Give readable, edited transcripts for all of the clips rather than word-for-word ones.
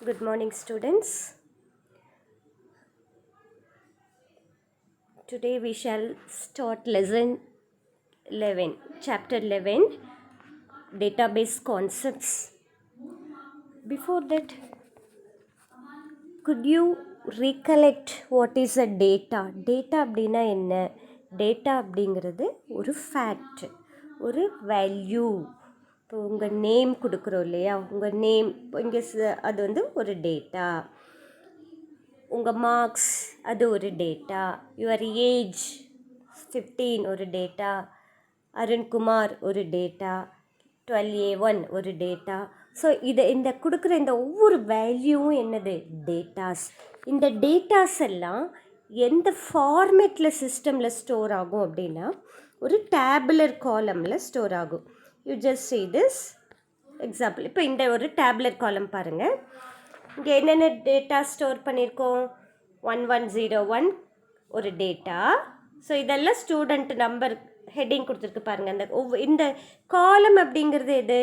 Good morning, students. Today we shall start lesson 11, chapter 11, database concepts. Before that, could you recollect what is a data? Data அப்படின்னா என்ன? Data அப்படிங்கிறது ஒரு fact, ஒரு value. இப்போ உங்கள் name கொடுக்குறோம் இல்லையா, உங்கள் நேம் இங்கே அது வந்து ஒரு டேட்டா. உங்கள் மார்க்ஸ் அது ஒரு டேட்டா. யுவர் ஏஜ் 15 ஒரு டேட்டா. அருண்குமார் ஒரு டேட்டா. 12A1 ஒரு டேட்டா. ஸோ இந்த கொடுக்குற இந்த ஒவ்வொரு வேல்யூவும் என்னது? டேட்டாஸ். இந்த டேட்டாஸ் எல்லாம் எந்த ஃபார்மேட்டில் சிஸ்டமில் ஸ்டோர் ஆகும் அப்படின்னா ஒரு டேபுலர் காலமில் ஸ்டோர் ஆகும். You just see this example. இப்போ இந்த ஒரு டேபுலர் காலம் பாருங்கள். இங்கே என்னென்ன டேட்டா ஸ்டோர் பண்ணியிருக்கோம்? 1101 ஒரு டேட்டா. ஸோ இதெல்லாம் ஸ்டூடெண்ட் நம்பர் ஹெட்டிங் கொடுத்துருக்கு பாருங்கள். அந்த இந்த காலம் அப்படிங்கிறது எது?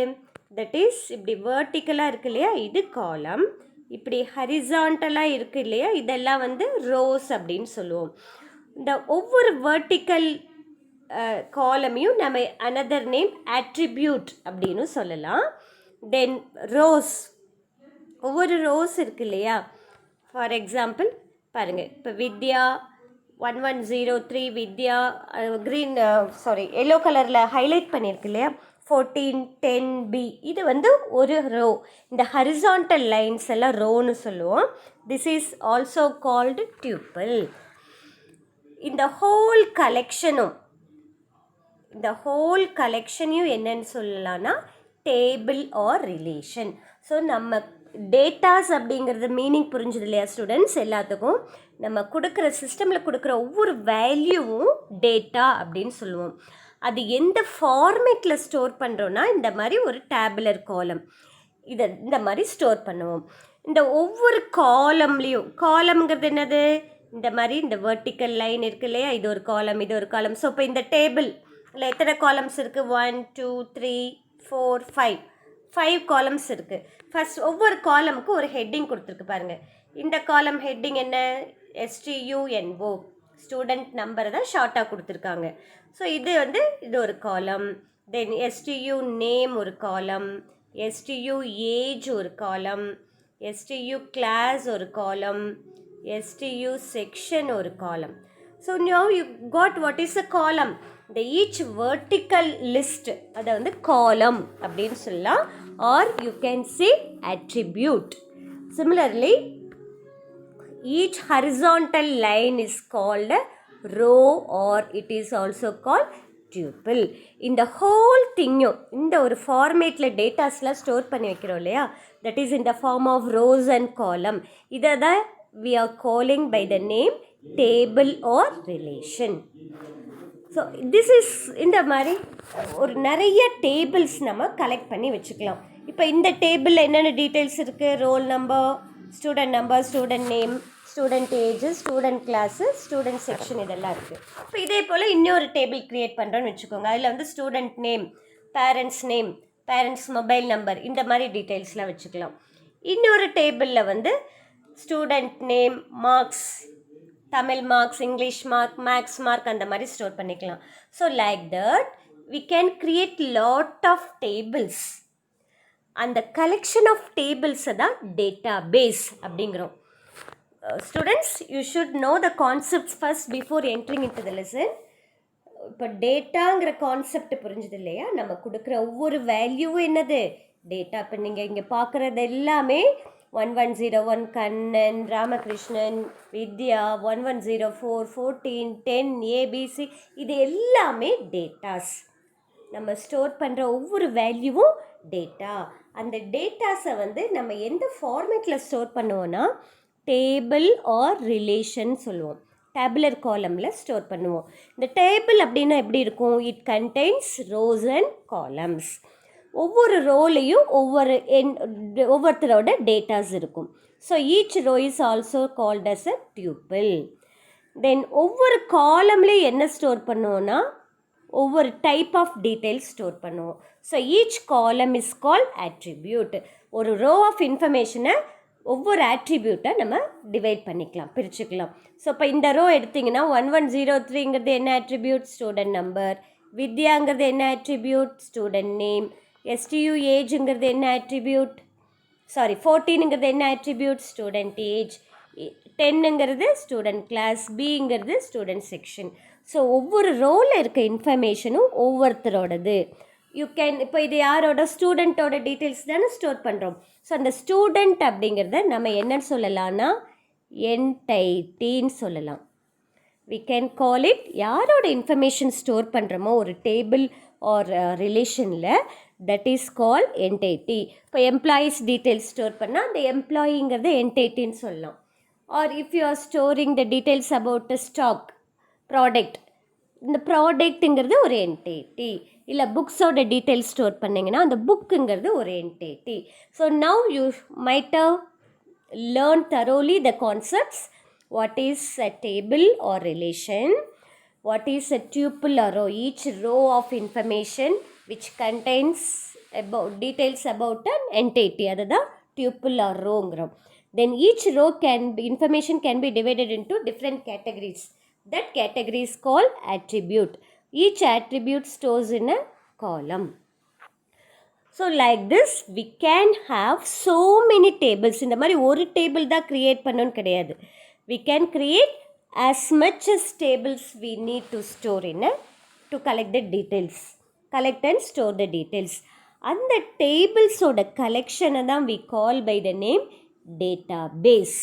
தட் இஸ் இப்படி வேர்ட்டிக்கலாக இருக்குது இல்லையா, இது காலம். இப்படி ஹரிசாண்டலாக இருக்குது இல்லையா, இதெல்லாம் வந்து ரோஸ் அப்படின்னு சொல்லுவோம். இந்த ஒவ்வொரு வேர்ட்டிக்கல் காலமையும் நம்ம அனதர் நேம் அட்ரிபியூட் அப்படின்னு சொல்லலாம். தென் ரோஸ், ஒவ்வொரு ரோஸ் இருக்குது இல்லையா. ஃபார் எக்ஸாம்பிள் பாருங்கள், இப்போ வித்யா 1103 வித்யா க்ரீன் எல்லோ கலரில் ஹைலைட் பண்ணியிருக்கு இல்லையா, 1410B இது வந்து ஒரு ரோ. இந்த ஹரிசாண்டல் லைன்ஸ் எல்லாம் ரோன்னு சொல்லுவோம். This is also called tuple. இந்த ஹோல் கலெக்ஷனையும் என்னன்னு சொல்லலாம்னா டேபிள் ஆர் ரிலேஷன். ஸோ நம்ம டேட்டாஸ் அப்படிங்கிறது மீனிங் புரிஞ்சுது இல்லையா ஸ்டூடெண்ட்ஸ் எல்லாத்துக்கும்? நம்ம கொடுக்குற சிஸ்டமில் கொடுக்குற ஒவ்வொரு வேல்யூவும் டேட்டா அப்படின்னு சொல்லுவோம். அது எந்த ஃபார்மேட்டில் ஸ்டோர் பண்ணுறோன்னா இந்த மாதிரி ஒரு டேபுலர் காலம், இதை இந்த மாதிரி ஸ்டோர் பண்ணுவோம். இந்த ஒவ்வொரு காலம்லேயும், காலம்ங்கிறது என்னது? இந்த மாதிரி இந்த வெர்டிக்கல் லைன் இருக்குது இல்லையா, இது ஒரு காலம், இது ஒரு காலம். ஸோ இப்போ இந்த டேபிள் இல்லை எத்தனை காலம்ஸ் இருக்குது? 1 2 3 4 5 காலம்ஸ் இருக்குது. ஃபஸ்ட் ஒவ்வொரு காலமுக்கு ஒரு ஹெட்டிங் கொடுத்துருக்கு பாருங்கள். இந்த காலம் ஹெட்டிங் என்ன? STUNO, ஸ்டூடெண்ட் நம்பரை தான் ஷார்ட்டாக கொடுத்துருக்காங்க. ஸோ இது ஒரு காலம். தென் STU நேம் ஒரு காலம், STU ஏஜ் ஒரு காலம், STU கிளாஸ் ஒரு காலம், STU செக்ஷன் ஒரு காலம். So now you got what is a column. இந்த each vertical list அதை வந்து காலம் அப்படின்னு சொல்லலாம், or you can say attribute. Similarly, each horizontal line is called a row, or it is also called tuple. இந்த whole thing-யும் இந்த ஒரு ஃபார்மேட்டில் டேட்டாஸ்லாம் ஸ்டோர் பண்ணி வைக்கிறோம் இல்லையா, that is in the form of rows and column. இதை தான் we are calling by the name table or relation. So this is இந்த மாதிரி ஒரு நிறைய டேபிள்ஸ் நம்ம கலெக்ட் பண்ணி வச்சுக்கலாம். இப்போ இந்த டேபிளில் என்னென்ன டீட்டெயில்ஸ் இருக்குது? Roll number, student name, student age, student class, student section, இதெல்லாம் இருக்குது. இப்போ இதே போல் இன்னொரு டேபிள் க்ரியேட் பண்ணுறோன்னு வச்சுக்கோங்க. அதில் வந்து student name, parents mobile number, இந்த மாதிரி டீட்டெயில்ஸ்லாம் வச்சுக்கலாம். இன்னொரு டேபிளில் வந்து student name, marks, Tamil marks, English mark, max mark, அந்த மாதிரி ஸ்டோர் பண்ணிக்கலாம். So like that we can create lot of tables. அந்த கலெக்ஷன் ஆஃப் டேபிள்ஸை தான் டேட்டா பேஸ் அப்படிங்கிறோம். Students, you should know the concepts first before entering into the lesson. இப்போ டேட்டாங்கிற concept புரிஞ்சது இல்லையா? நம்ம கொடுக்குற ஒவ்வொரு வேல்யூவும் என்னது? டேட்டா. இப்போ நீங்கள் இங்கே பார்க்குறது எல்லாமே 1101 கண்ணன், ராமகிருஷ்ணன், வித்யா, 1104, 14, 10, ABC, இது எல்லாமே டேட்டாஸ். நம்ம ஸ்டோர் பண்ணுற ஒவ்வொரு வேல்யூவும் டேட்டா. அந்த டேட்டாஸை வந்து நம்ம எந்த ஃபார்மேட்டில் ஸ்டோர் பண்ணுவோன்னா டேபிள் ஆர் ரிலேஷன் சொல்லுவோம். டேபுலர் காலமில் ஸ்டோர் பண்ணுவோம். இந்த டேபிள் அப்படின்னா எப்படி இருக்கும்? It contains rows and columns. ஒவ்வொரு ரோலையும் ஒவ்வொருத்தரோட டேட்டாஸ் இருக்கும். So each row is also called as a tuple. Then ஒவ்வொரு காலம்லேயும் என்ன ஸ்டோர் பண்ணுவோன்னா ஒவ்வொரு டைப் ஆஃப் டீட்டெயில்ஸ் ஸ்டோர் பண்ணுவோம். So each column is called attribute. ஒரு ரோ ஆஃப் இன்ஃபர்மேஷனை ஒவ்வொரு ஆட்ரிபியூட்டாக நம்ம டிவைட் பண்ணிக்கலாம், பிரிச்சுக்கலாம். ஸோ இப்போ இந்த ரோ எடுத்திங்கன்னா 1103ங்கிறது என்ன ஆட்ரிபியூட்? Student number. வித்யாங்கிறது என்ன ஆட்ரிபியூட்? Student name. STU ஏஜுங்கிறது என்ன ஆட்ரிபியூட்? 14ங்கிறது என்ன ஆட்ரிபியூட்? Student age. 10ங்கிறது ஸ்டூடெண்ட் கிளாஸ். பிங்கிறது ஸ்டூடெண்ட் செக்ஷன். ஸோ ஒவ்வொரு ரோவில் இருக்க இன்ஃபர்மேஷனும் ஒவ்வொருத்தரோடது. யூ கேன் இப்போ இது யாரோட? ஸ்டூடெண்ட்டோட டீட்டெயில்ஸ் தானே ஸ்டோர் பண்ணுறோம். ஸோ அந்த ஸ்டூடெண்ட் அப்படிங்கிறத நம்ம என்னன்னு சொல்லலாம்னா என்டைட்டின்னு சொல்லலாம். வி கேன் கால் இட் யாரோட இன்ஃபர்மேஷன் ஸ்டோர் பண்ணுறோமோ ஒரு டேபிள் ஆர் ரிலேஷனில், தட் இஸ் கால் என்டைட்டி. இப்போ எம்ப்ளாயீஸ் டீட்டெயில்ஸ் ஸ்டோர் பண்ணால் அந்த எம்ப்ளாயிங்கிறத என்டைட்டின்னு சொல்லலாம். Or if you are storing the details about stock product, இந்த ப்ராடக்ட்டுங்கிறது ஒரு என்டைட்டி. இல்லை புக்ஸோட டீட்டெயில்ஸ் ஸ்டோர் பண்ணிங்கன்னா அந்த புக்குங்கிறது ஒரு entity. So now you might have learn thoroughly the concepts. What is a table or relation? What is a tuple or row? Each row of information which contains about details about an entity, அதுதான் tuple or rowங்கிறோம். Then each row information can be divided into different categories. That category is called attribute. Each attribute stores in a column. So like this we can have so many tables. இந்த மாதிரி ஒரு table தான் create பண்ணணும்னு கிடையாது. We can create as much as tables we need to store in to collect the details. Collect and store the details. அந்த டேபிள்ஸோட கலெக்ஷனை தான் we call by the name database.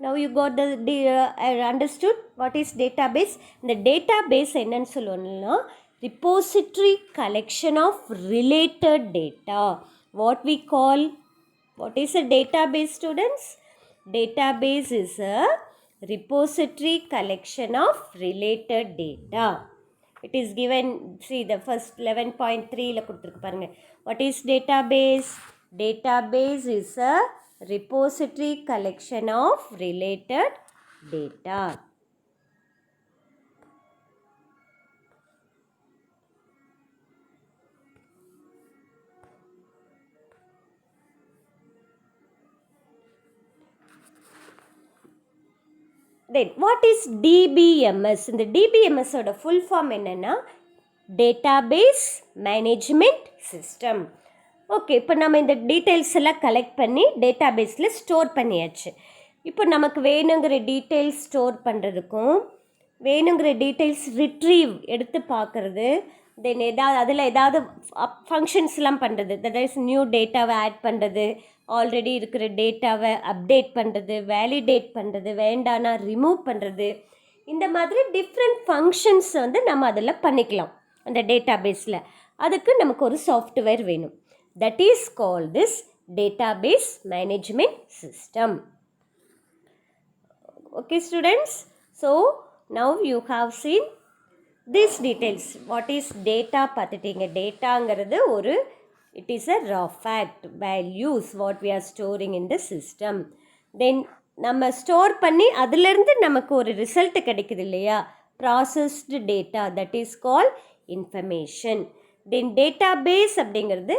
Now you got the understood what is database? The database என்னன்னு சொல்லுவோம்னா repository collection of related data. What we call, what is a database, students? Database is a repository collection of related data. It is given, see the first 11.3 la kuduthirukku parunga. What is database? Database is a repository collection of related data. Then what is DBMS? இந்த DBMS ஓட full form என்னன்னா Database Management System. Okay, இப்போ நம்ம இந்த details எல்லாம் collect பண்ணி டேட்டாபேஸில் store பண்ணியாச்சு. இப்போ நமக்கு வேணுங்கிற டீட்டெயில்ஸ் ஸ்டோர் பண்ணுறதுக்கும் வேணுங்கிற டீட்டெயில்ஸ் ரிட்ரீவ் எடுத்து பார்க்குறது, தென் ஏதாவது ஃபங்க்ஷன்ஸ்லாம் பண்ணுறது, தட் இஸ் நியூ டேட்டாவை ஆட் பண்ணுறது, ஆல்ரெடி இருக்கிற டேட்டாவை அப்டேட் பண்ணுறது, வேலிடேட் பண்ணுறது, வேண்டானா ரிமூவ் பண்ணுறது, இந்த மாதிரி டிஃப்ரெண்ட் ஃபங்க்ஷன்ஸ் நம்ம அதில் பண்ணிக்கலாம் அந்த டேட்டாபேஸில். அதுக்கு நமக்கு ஒரு சாஃப்ட்வேர் வேணும். That is called this database management system. Okay students, so now you have seen these details. What is data பார்த்துட்டீங்க. டேட்டாங்கிறது ஒரு it is a raw fact, values what we are storing in the system. Then நம்ம store பண்ணி அதிலிருந்து நமக்கு ஒரு result கிடைக்குது இல்லையா, processed data, that is called information. Then database அப்படிங்கிறது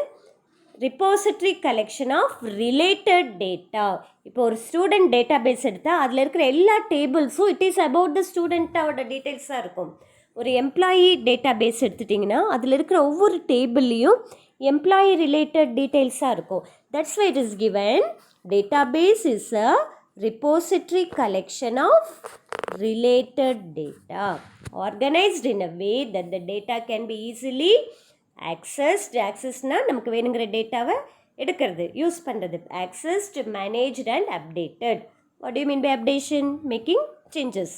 repository collection of related data. இப்போ ஒரு ஸ்டூடெண்ட் டேட்டாபேஸ் எடுத்தால் அதில் இருக்கிற எல்லா டேபிள்ஸும் இட் இஸ் அபவுட் த ஸ்டூடெண்ட்டோட டீட்டெயில்ஸாக இருக்கும். ஒரு எம்ப்ளாயி டேட்டாபேஸ் எடுத்துட்டிங்கன்னா அதில் இருக்கிற ஒவ்வொரு டேபிள்லேயும் எம்ப்ளாயி ரிலேட்டட் டீட்டெயில்ஸாக இருக்கும். That's why it is given database is a repository collection of related data organized in a way that the data can be easily accessed. accessனா நமக்கு வேணுங்கிற டேட்டாவை எடுக்கிறது, யூஸ் பண்ணுறது. accessed, managed and updated. What do you mean by updation? Making changes.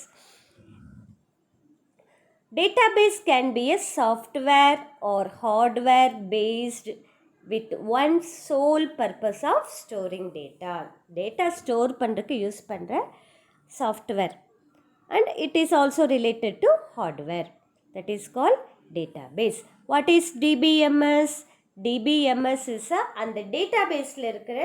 Database can be a software or hardware based with one sole purpose of storing data. Data store பண்ணுறதுக்கு use பண்ணுற software, and it is also related to hardware, that is called database. What is DBMS? DBMS is அந்த டேட்டாபேஸில் இருக்கிற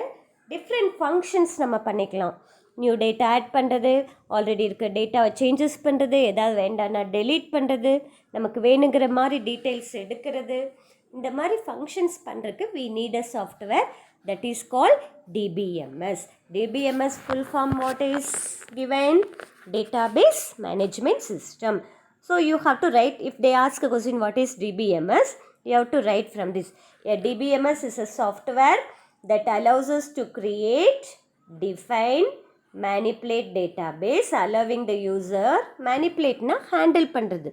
different functions நம்ம பண்ணிக்கலாம். New data add பண்ணுறது, already இருக்கிற டேட்டாவை சேஞ்சஸ் பண்ணுறது, ஏதாவது வேண்டாம்னா டெலீட் பண்ணுறது, நமக்கு வேணுங்கிற மாதிரி டீட்டெயில்ஸ் எடுக்கிறது, இந்த மாதிரி ஃபங்க்ஷன்ஸ் பண்ணுறதுக்கு we need a software. That is called DBMS. DBMS full form what is given? Database Management System. So you have to write, if they ask a question what is DBMS, you have to write from this. A DBMS is a software that allows us to create, define, manipulate database, allowing the user, manipulate na handle பண்ணுறது,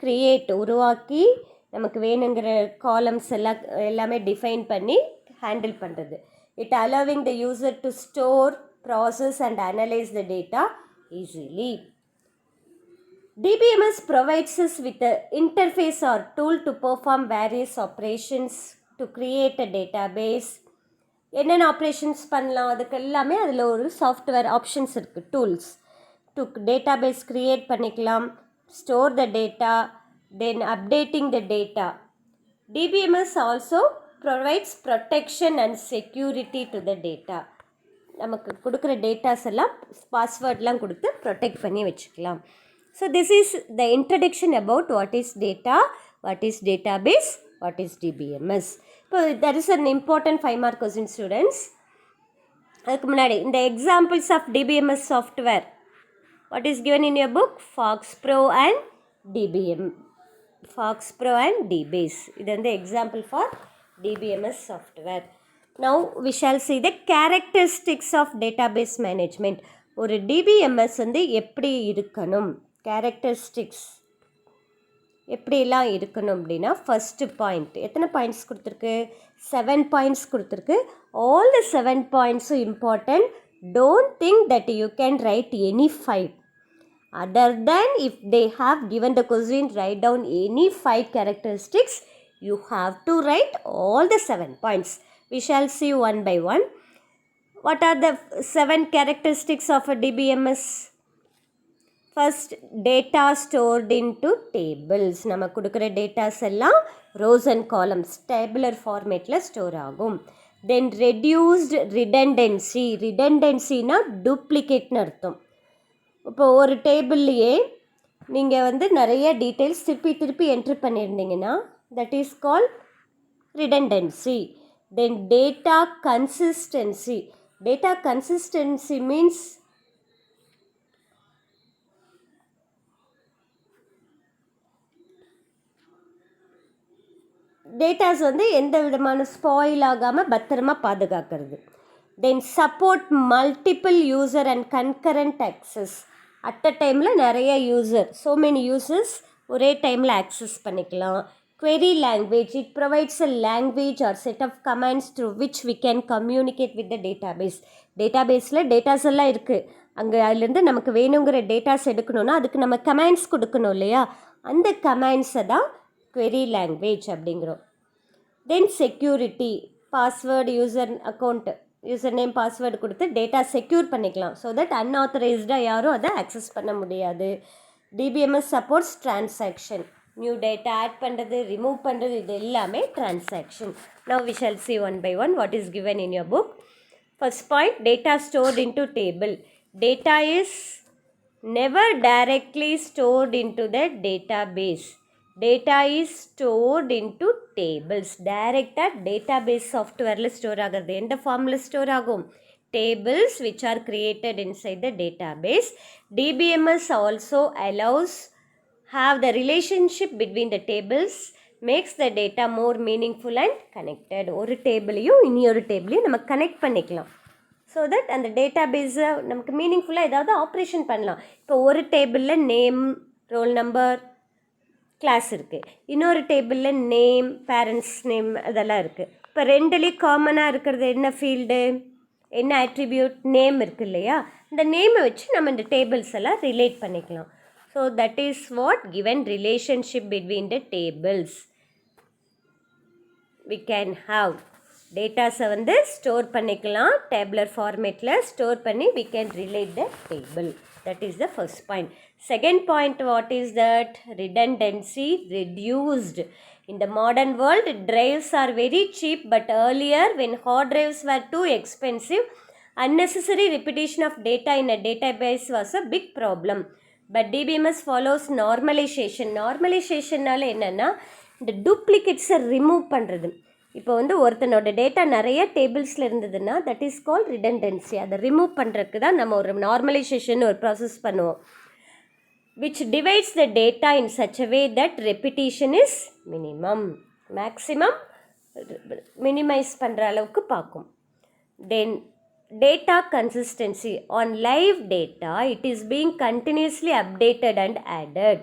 create உருவாக்கி நமக்கு வேணுங்கிற columns எல்லாமே define பண்ணி handle பண்ணுறது. It allowing the user to store, process and analyze the data easily. DBMS provides us with an interface or tool to perform various operations to create a database. என்னென்ன operations பண்ணலாம் அதுக்கு எல்லாமே அதில் ஒரு software options இருக்குது, tools. To database create பண்ணிக்கலாம், store the data, then updating the data. DBMS also provides protection and security to the data. நமக்கு கொடுக்குற டேட்டாஸ் எல்லாம் பாஸ்வேர்ட்லாம் கொடுத்து ப்ரொடெக்ட் பண்ணி வச்சுக்கலாம். So this is the introduction about what is data, what is database, what is DBMS. இப்போ that is an important 5 mark question students. அதுக்கு முன்னாடி இந்த examples of DBMS software what is given in your book? FoxPro and FoxPro and DBase. இது வந்து example for DBMS software. Now we shall see the characteristics of database management. ஒரு DBMS வந்து எப்படி இருக்கணும், characteristics எப்படிலாம் இருக்கணும் அப்படின்னா, ஃபஸ்ட்டு பாயிண்ட், எத்தனை பாயிண்ட்ஸ் கொடுத்துருக்கு? 7 பாயிண்ட்ஸ் கொடுத்துருக்கு. ஆல் த 7 பாயிண்ட்ஸும் important. Don't think that you can write any 5. Other than if they have given the question, write down any 5 characteristics. You have to write all the 7 points. We shall see one by one. What are the 7 characteristics of a DBMS? First, data stored into tables. நம்ம கொடுக்குற datas எல்லாம் rows and columns tabular formatல store ஆகும். Then reduced redundancy. Redundancyனா duplicateன்னு அர்த்தம். இப்போ ஒரு டேபிள்லையே நீங்கள் வந்து நிறைய டீட்டெயில்ஸ் திருப்பி என்ட்ரு பண்ணியிருந்தீங்கன்னா that is called redundancy. Then data consistency. Data consistency means datas வந்து எந்த விதமான ஸ்பாயில் ஆகாமல் பத்திரமா பாதுகாக்கிறது. Then support multiple user and concurrent access. At a டைமில் நிறைய யூசர், ஸோ மெனி யூசர்ஸ் ஒரே டைமில் ஆக்சஸ் பண்ணிக்கலாம். query language, it provides a language or set of commands through which we can communicate with the database. டேட்டாபேஸில் datas எல்லாம் இருக்குது, அங்கே அதுலேருந்து நமக்கு வேணுங்கிற டேட்டாஸ் எடுக்கணுன்னா அதுக்கு நம்ம கமாண்ட்ஸ் கொடுக்கணும் இல்லையா, அந்த கமாண்ட்ஸை தான் query language அப்படிங்கிறோம். Then security, password, user name password கொடுத்து டேட்டா செக்யூர் பண்ணிக்கலாம், ஸோ தட் அன்ஆத்தரைஸ்டாக யாரும் அதை ஆக்சஸ் பண்ண முடியாது. DBMS supports transaction, new data add பண்ணுறது, ரிமூவ் பண்ணுறது, இது எல்லாமே transaction. Now we shall see one by one what is given in your book. First point, data stored into table. Data is never directly stored into the database. Data is stored into tables. Directly database software store ஆகிறது. எந்த ஃபார்மில் store ஆகும்? Tables which are created inside the database. DBMS also allows have the relationship between the tables, makes the data more meaningful and connected. ஒரு டேபிளையும் இன்னொரு டேபிளையும் நம்ம connect பண்ணிக்கலாம், so that அந்த டேட்டாபேஸை நமக்கு மீனிங்ஃபுல்லாக ஏதாவது ஆப்ரேஷன் பண்ணலாம். இப்போ ஒரு டேபிளில் நேம், ரோல் நம்பர், கிளாஸ் இருக்குது, இன்னொரு டேபிளில் நேம், பேரண்ட்ஸ் நேம், அதெல்லாம் இருக்குது. இப்போ ரெண்டுலேயும் காமனாக இருக்கிறது என்ன ஃபீல்டு, என்ன ஆட்ரிபியூட்? நேம் இருக்குது இல்லையா, இந்த நேமை வச்சு நம்ம இந்த டேபிள்ஸ் எல்லாம் ரிலேட் பண்ணிக்கலாம். So that is what given relationship between the tables. We can have டேட்டாஸை வந்து ஸ்டோர் பண்ணிக்கலாம், டேபுலர் ஃபார்மேட்டில் ஸ்டோர் பண்ணி we can relate the table. That is the first point. Second point, what is that? Redundancy reduced. In the modern world, drives are very cheap, but earlier when hard drives were too expensive, unnecessary repetition of data in a database was a big problem. But DBMS follows normalization. Normalizationனால என்னென்னா இந்த டூப்ளிகேட்ஸை remove பண்ணுறது. இப்போ வந்து ஒருத்தனோட data நிறைய டேபிள்ஸில் இருந்ததுன்னா that is call redundancy. அதை remove பண்ணுறதுக்கு தான் நம்ம ஒரு நார்மலைசேஷன் ஒரு ப்ராசஸ் பண்ணுவோம். which divides the data in such a way that repetition is minimum. maximum minimize பண்ணுற அளவுக்கு பார்க்கும். then data consistency. on live data it is being continuously updated and added.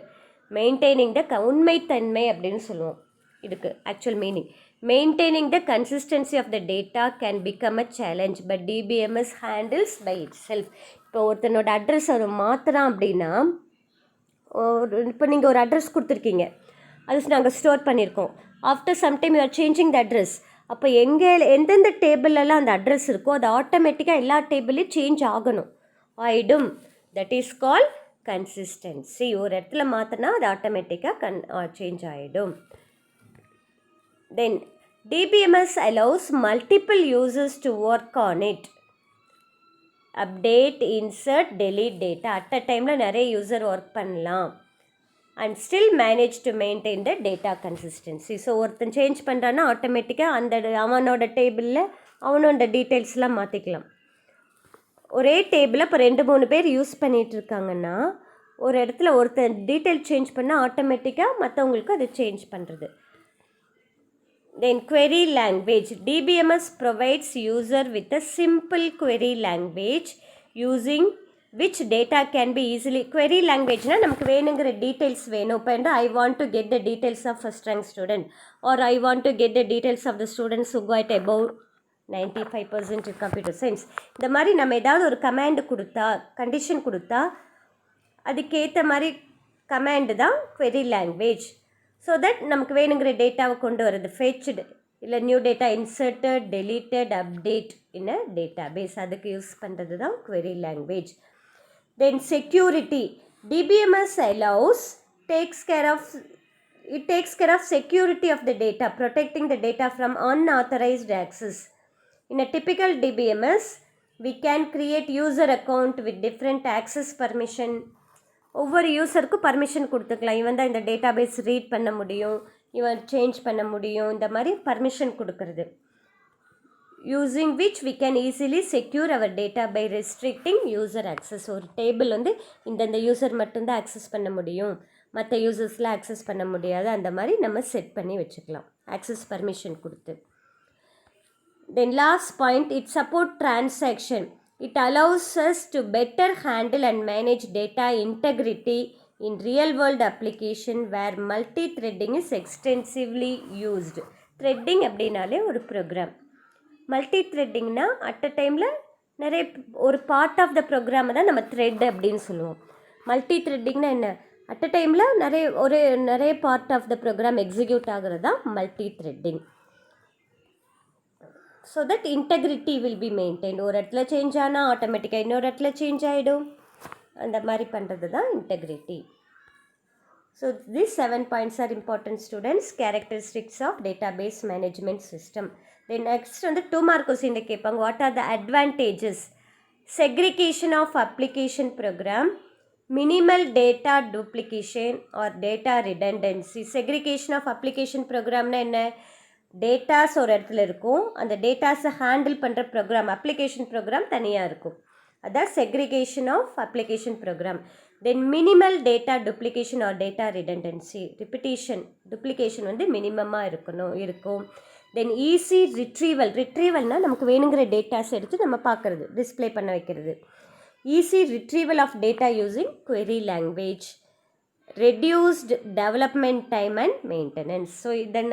maintaining the உண்மைத்தன்மை அப்படின்னு சொல்லுவோம் இதுக்கு actual meaning. maintaining the consistency of the data can become a challenge but DBMS handles by itself. இப்போ ஒருத்தனோட address அவர் மாற்றுறான் அப்படின்னா, இப்போ நீங்கள் ஒரு அட்ரஸ் கொடுத்துருக்கீங்க, அது நாங்கள் ஸ்டோர் பண்ணியிருக்கோம். After sometime you are changing the address. அப்போ எந்தெந்த டேபிளெல்லாம் அந்த அட்ரஸ் இருக்கோ அது ஆட்டோமேட்டிக்காக எல்லா டேபிளையும் சேஞ்ச் ஆகிடும். That is call consistency. ஒரு இடத்துல மாற்றினா அது ஆட்டோமேட்டிக்காக சேஞ்ச் ஆகிடும். தென் DBMS allows multiple users to work on it. update, insert, delete data at a timeல நிறைய யூசர் ஒர்க் பண்ணலாம். and still manage to maintain the data consistency. So ஒருத்தன் சேஞ்ச் பண்ணுறான்னா ஆட்டோமேட்டிக்காக அந்த அவனோட டேபிளில் அவனோட டீட்டெயில்ஸ்லாம் மாற்றிக்கலாம். ஒரே டேபிளை இப்போ 2-3 பேர் யூஸ் பண்ணிகிட்டு இருக்காங்கன்னா ஒரு இடத்துல ஒருத்தன் டீட்டெயில் சேஞ்ச் பண்ணால் ஆட்டோமேட்டிக்காக மற்றவங்களுக்கு அது சேஞ்ச் பண்ணுறது. Then query language. DBMS provides user with a simple query language using which data can be easily. query language na நமக்கு வேணுங்கிற டீட்டெயில்ஸ் வேணும். இப்போ I want to get the details of first rank student or I want to get the details of the students who got above 95% in computer science. இந்த மாதிரி நம்ம ஏதாவது ஒரு command கொடுத்தா, கண்டிஷன் கொடுத்தா அதுக்கேற்ற மாதிரி கமாண்டு தான் query language. ஸோ தட் நமக்கு வேணுங்கிற டேட்டாவை கொண்டு வரது. ஃபெச்டு இல்லை new data inserted, deleted, update in a database, அதுக்கு யூஸ் பண்ணுறது தான் query language. Then security. DBMS takes care of security of the data, protecting the data from unauthorized access. In a typical DBMS, we can create user account with different access permission. ஒவ்வொரு யூஸருக்கும் permission கொடுத்துக்கலாம். இவன் தான் இந்த data base read பண்ண முடியும், இவன் change பண்ண முடியும், இந்த மாதிரி பர்மிஷன் கொடுக்கறது. Using which we can easily secure our data by restricting user access. ஒரு டேபிள் வந்து இந்தந்த யூசர் மட்டும்தான் ஆக்சஸ் பண்ண முடியும், மற்ற யூசர்ஸ்லாம் ஆக்சஸ் பண்ண முடியாது, அந்த மாதிரி நம்ம செட் பண்ணி வச்சுக்கலாம் ஆக்சஸ் பர்மிஷன் கொடுத்து. Then last point, it support transaction. It allows us to better handle and manage data integrity in real-world application where multi-threading is extensively used. Threading அப்படின்னாலே ஒரு ப்ரோக்ராம். மல்டி-த்ரெட்டிங்னா அட் அ டைமில் நிறைய ஒரு part of த ப்ரோக்ராமை தான் நம்ம thread அப்படின்னு சொல்லுவோம். மல்டி-த்ரெட்டிங்னா என்ன? அட் அ டைமில் நிறைய part of the program execute ஆகிறது தான் multithreading. So that integrity will be maintain. ஒரு இடத்துல சேஞ்ச் ஆனால் ஆட்டோமேட்டிக்காக இன்னொரு இடத்துல சேஞ்ச் ஆகிடும். அந்த மாதிரி பண்ணுறது தான் integrity. So these 7 points are important students. Characteristics of database management system. Then next வந்து 2 mark question கேட்பாங்க. What are the advantages? Segregation of application program, minimal data duplication or data redundancy. Segregation of application programனா என்ன? Datas ஒரு இடத்துல இருக்கும், அந்த டேட்டாஸை handle பண்ணுற program application program தனியாக இருக்கும். அதான் segregation of application program. Then minimal data duplication or data redundancy. Duplication வந்து மினிமமாக இருக்கும். தென் ஈஸி ரிட்ரீவல்னால் நமக்கு வேணுங்கிற டேட்டாஸ் எடுத்து நம்ம பார்க்குறது, டிஸ்பிளே பண்ண வைக்கிறது. Easy retrieval of data using query language. Reduced development time and maintenance. So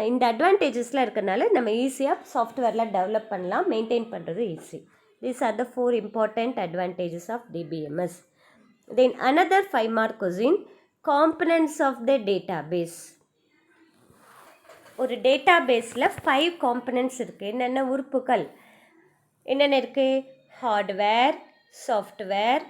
இந்த அட்வான்டேஜஸ்லாம் இருக்கிறனால நம்ம ஈஸியாக சாஃப்ட்வேர்லாம் டெவலப் பண்ணலாம், மெயின்டைன் பண்ணுறது easy. These are the 4 important advantages of DBMS. Then another 5 mark question, components of the database. ஒரு data பேஸில் 5 காம்பனன்ட்ஸ் இருக்குது. என்னென்ன உறுப்புகள் என்னென்ன இருக்குது? Hardware, software,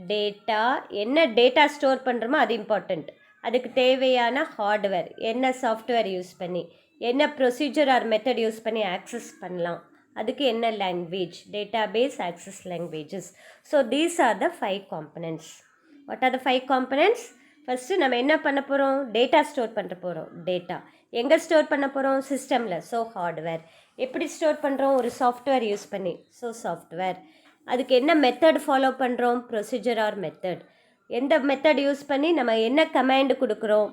data. என்ன டேட்டா ஸ்டோர் பண்ணுறோமோ அது இம்பார்ட்டண்ட். அதுக்கு தேவையான ஹார்ட்வேர், என்ன சாஃப்ட்வேர் யூஸ் பண்ணி, என்ன ப்ரொசீஜர் ஆர் மெத்தட் யூஸ் பண்ணி ஆக்சஸ் பண்ணலாம், அதுக்கு என்ன language, database access languages. So these are the 5 components. What are the 5 components? First நம்ம என்ன பண்ண போகிறோம்? டேட்டா ஸ்டோர் பண்ணுற போகிறோம். டேட்டா எங்கே ஸ்டோர் பண்ண போகிறோம்? சிஸ்டமில். So hardware. எப்படி ஸ்டோர் பண்ணுறோம்? ஒரு சாஃப்ட்வேர் யூஸ் பண்ணி. So software. அதுக்கு என்ன மெத்தட் ஃபாலோ பண்ணுறோம்? Procedure or method. எந்த மெத்தட் யூஸ் பண்ணி நம்ம என்ன கமாண்ட் கொடுக்குறோம்?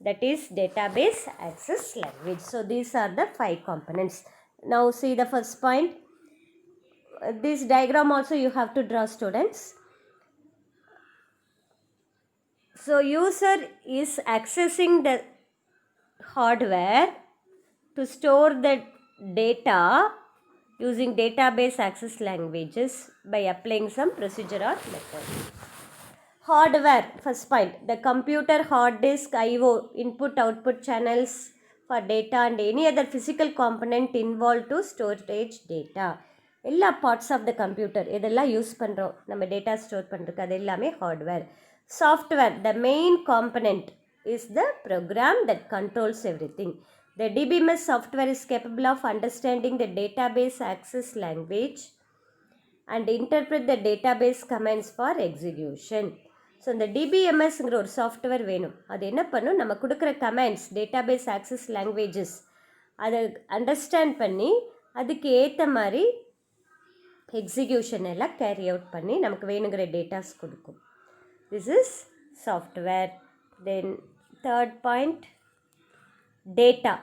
That is database access language. So these are the 5 components. Now see the first point. This diagram also you have to draw, students. So user is accessing the hardware to store the data using database access languages by applying some procedure or method. Hardware, first point, the computer, hard disk, IO, input output channels for data and any other physical component involved to storage data. எல்லா parts of the computer இதெல்லாம் use பண்ணுறோம் நம்ம data store பண்ணுறதுக்கு, அது எல்லாமே hardware. Software, the main component is the program that controls everything. The DBMS software is capable of understanding the database access language and interpret the database commands for execution. So இந்த டிபிஎம்எஸ்ங்கிற ஒரு software வேணும். அது என்ன பண்ணும்? நம்ம கொடுக்குற commands, database access languages, அதை understand பண்ணி அதுக்கு ஏற்ற மாதிரி எக்ஸிக்யூஷன் எல்லாம் கேரி அவுட் பண்ணி நமக்கு வேணுங்கிற டேட்டாஸ் கொடுக்கும். This is software. Then third point, data.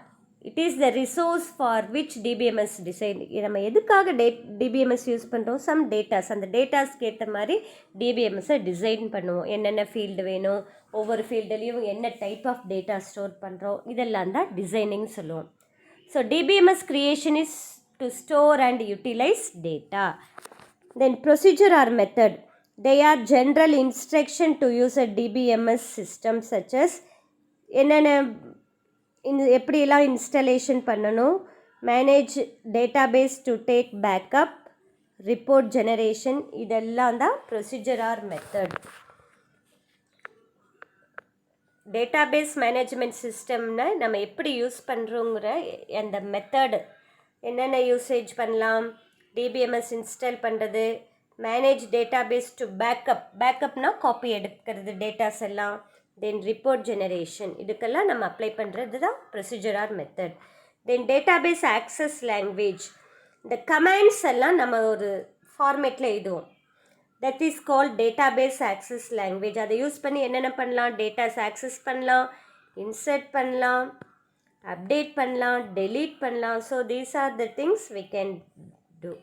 It is the resource for which DBMS designed. நம்ம எதுக்காக DBMS யூஸ் பண்ணுறோம்? Some datas. அந்த டேட்டாஸ்க்கு ஏற்ற மாதிரி டிபிஎம்எஸ்ஸை டிசைன் பண்ணுவோம். என்னென்ன ஃபீல்டு வேணும், ஒவ்வொரு ஃபீல்டுலேயும் என்ன டைப் ஆஃப் டேட்டா ஸ்டோர் பண்ணுறோம், இதெல்லாம் தான் டிசைனிங் சொல்லுவோம். So DBMS creation is to store and utilise data. Then procedure or method. They are general instruction to use a DBMS system such as என்னென்ன எப்படியெல்லாம் இன்ஸ்டலேஷன் பண்ணணும், manage database to take backup, report generation, இதெல்லாம் தான் procedure or method. Database management சிஸ்டம்னா நம்ம எப்படி use பண்ணுறோங்கிற அந்த மெத்தடு, என்னென்ன யூசேஜ் பண்ணலாம், டிபிஎம்எஸ் இன்ஸ்டால் பண்ணுறது, மேனேஜ் டேட்டாபேஸ் டு பேக்கப்னா காப்பி எடுக்கிறது டேட்டாஸ் எல்லாம், தென் ரிப்போர்ட் ஜெனரேஷன், இதுக்கெல்லாம் நம்ம அப்ளை பண்ணுறது தான் procedure or method. Then database access language, இந்த கமாண்ட்ஸ் எல்லாம் நம்ம ஒரு ஃபார்மேட்டில் எழுதுவோம். That is called database access language. அதை யூஸ் பண்ணி என்னென்ன பண்ணலாம்? டேட்டாஸ் ஆக்சஸ் பண்ணலாம், இன்சர்ட் பண்ணலாம், அப்டேட் பண்ணலாம், டெலீட் பண்ணலாம். So these are the things we can do.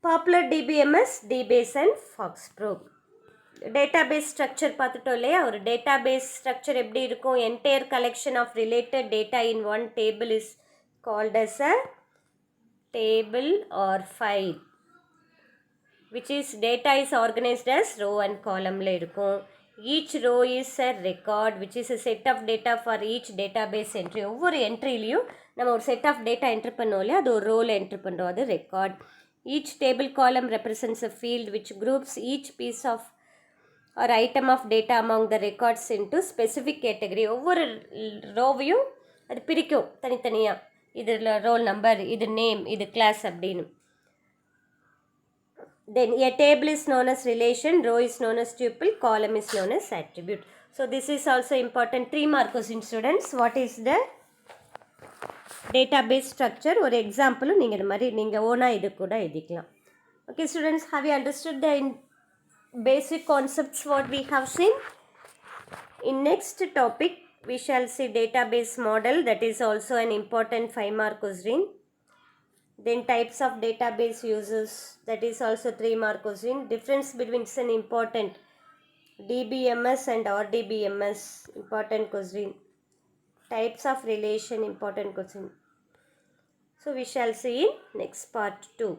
Popular DBMS, dBase and FoxPro. Database structure பார்த்துட்டோம் இல்லையா? ஒரு டேட்டாபேஸ் ஸ்ட்ரக்சர் எப்படி இருக்கும்? Entire collection of related data in one table is called as a table or file, which is data is organized as row and columnல இருக்கும். Each row is a record which is a set of data for each database entry. ஒவ்வொரு என்ட்ரிலையும் நம்ம ஒரு set of data entry பண்ணோம் இல்லையா? அது ஒரு ரோவில் entry பண்ணுறோம், அது record. Each table column represents a field which groups each piece of or item of data among the records into specific category. ஒவ்வொரு ரோவையும் அது பிரிக்கும் தனித்தனியாக. இதில் ரோல் நம்பர், இது நேம், இது கிளாஸ் அப்படின்னு. Then a table is known as relation, row is known as tuple, column is known as attribute. So this is also important. 3 mark question, students. What is the database structure? ஒரு எக்ஸாம்பிளும் நீங்கள் இது மாதிரி நீங்கள் ஓனாக இது கூட எழுதிக்கலாம். Okay students, have you understood the basic concepts what we have seen? In next topic we shall see database model, that is also an important 5 mark question. Then types of database uses, that is also 3 mark question. Difference between, it's an important, DBMS and RDBMS, important question. Types of relation, important question. So we shall see in next part 2.